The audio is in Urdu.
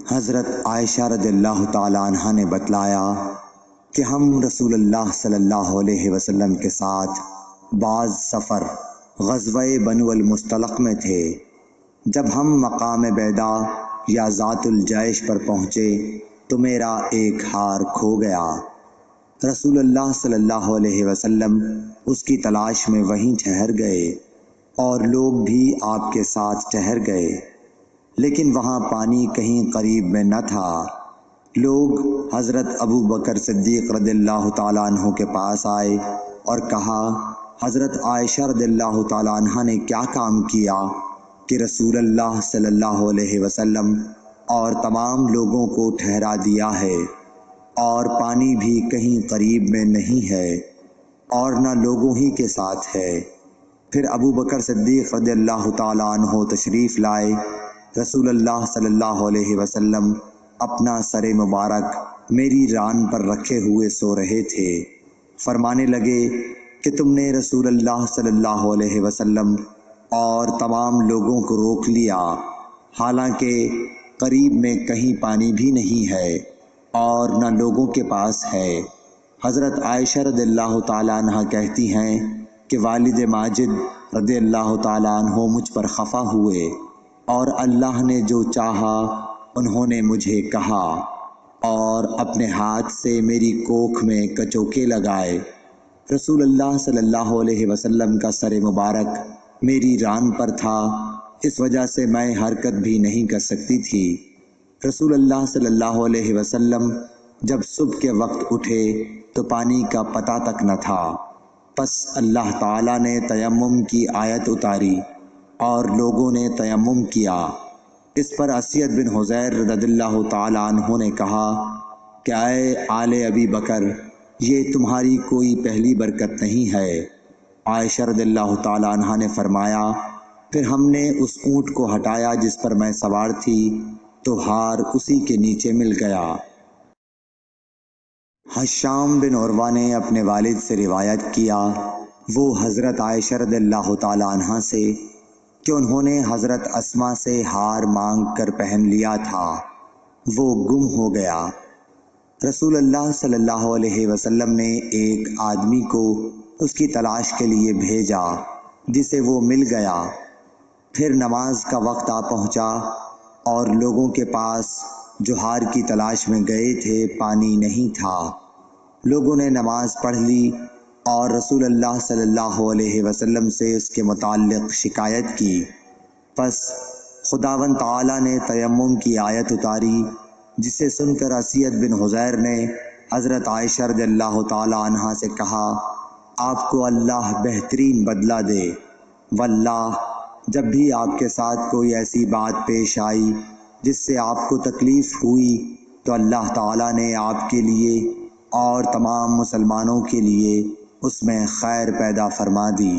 حضرت عائشہ رضی اللہ تعالیٰ عنہ نے بتلایا کہ ہم رسول اللہ صلی اللہ علیہ وسلم کے ساتھ بعض سفر غزوہ بنو المصطلق میں تھے۔ جب ہم مقام بیدا یا ذات الجیش پر پہنچے تو میرا ایک ہار کھو گیا۔ رسول اللہ صلی اللہ علیہ وسلم اس کی تلاش میں وہیں ٹھہر گئے اور لوگ بھی آپ کے ساتھ ٹھہر گئے، لیکن وہاں پانی کہیں قریب میں نہ تھا۔ لوگ حضرت ابو بکر صدیق رضی اللہ تعالیٰ عنہ کے پاس آئے اور کہا، حضرت عائشہ رضی اللہ تعالیٰ عنہ نے کیا کام کیا کہ رسول اللہ صلی اللہ علیہ وسلم اور تمام لوگوں کو ٹھہرا دیا ہے، اور پانی بھی کہیں قریب میں نہیں ہے اور نہ لوگوں ہی کے ساتھ ہے۔ پھر ابو بکر صدیق رضی اللہ تعالیٰ عنہ تشریف لائے۔ رسول اللہ صلی اللہ علیہ وسلم اپنا سر مبارک میری ران پر رکھے ہوئے سو رہے تھے۔ فرمانے لگے کہ تم نے رسول اللہ صلی اللہ علیہ وسلم اور تمام لوگوں کو روک لیا، حالانکہ قریب میں کہیں پانی بھی نہیں ہے اور نہ لوگوں کے پاس ہے۔ حضرت عائشہ رضی اللہ تعالیٰ عنہ کہتی ہیں کہ والد ماجد رضی اللہ تعالیٰ عنہ مجھ پر خفا ہوئے، اور اللہ نے جو چاہا انہوں نے مجھے کہا اور اپنے ہاتھ سے میری کوکھ میں کچوکے لگائے۔ رسول اللہ صلی اللہ علیہ وسلم کا سر مبارک میری ران پر تھا، اس وجہ سے میں حرکت بھی نہیں کر سکتی تھی۔ رسول اللہ صلی اللہ علیہ وسلم جب صبح کے وقت اٹھے تو پانی کا پتہ تک نہ تھا۔ پس اللہ تعالیٰ نے تیمم کی آیت اتاری اور لوگوں نے تیمم کیا۔ اس پر اسید بن حضیر رضی اللہ تعالیٰ عنہ نے کہا کہ اے آل ابی بکر، یہ تمہاری کوئی پہلی برکت نہیں ہے۔ عائشہ رضی اللہ تعالیٰ عنہ نے فرمایا، پھر ہم نے اس اونٹ کو ہٹایا جس پر میں سوار تھی تو ہار اسی کے نیچے مل گیا۔ ہشام بن عروہ نے اپنے والد سے روایت کیا، وہ حضرت عائشہ رضی اللہ تعالیٰ عنہ سے، کہ انہوں نے حضرت اسماء سے ہار مانگ کر پہن لیا تھا، وہ گم ہو گیا۔ رسول اللہ صلی اللہ علیہ وسلم نے ایک آدمی کو اس کی تلاش کے لیے بھیجا جسے وہ مل گیا۔ پھر نماز کا وقت آ پہنچا اور لوگوں کے پاس جو ہار کی تلاش میں گئے تھے پانی نہیں تھا۔ لوگوں نے نماز پڑھ لی اور رسول اللہ صلی اللہ علیہ وسلم سے اس کے متعلق شکایت کی۔ پس خداوند تعالیٰ نے تیمم کی آیت اتاری، جسے سن کر اسید بن حضیر نے حضرت عائشہ رضی اللہ تعالیٰ عنہ سے کہا، آپ کو اللہ بہترین بدلہ دے، واللہ جب بھی آپ کے ساتھ کوئی ایسی بات پیش آئی جس سے آپ کو تکلیف ہوئی تو اللہ تعالیٰ نے آپ کے لیے اور تمام مسلمانوں کے لیے اس میں خیر پیدا فرما دی۔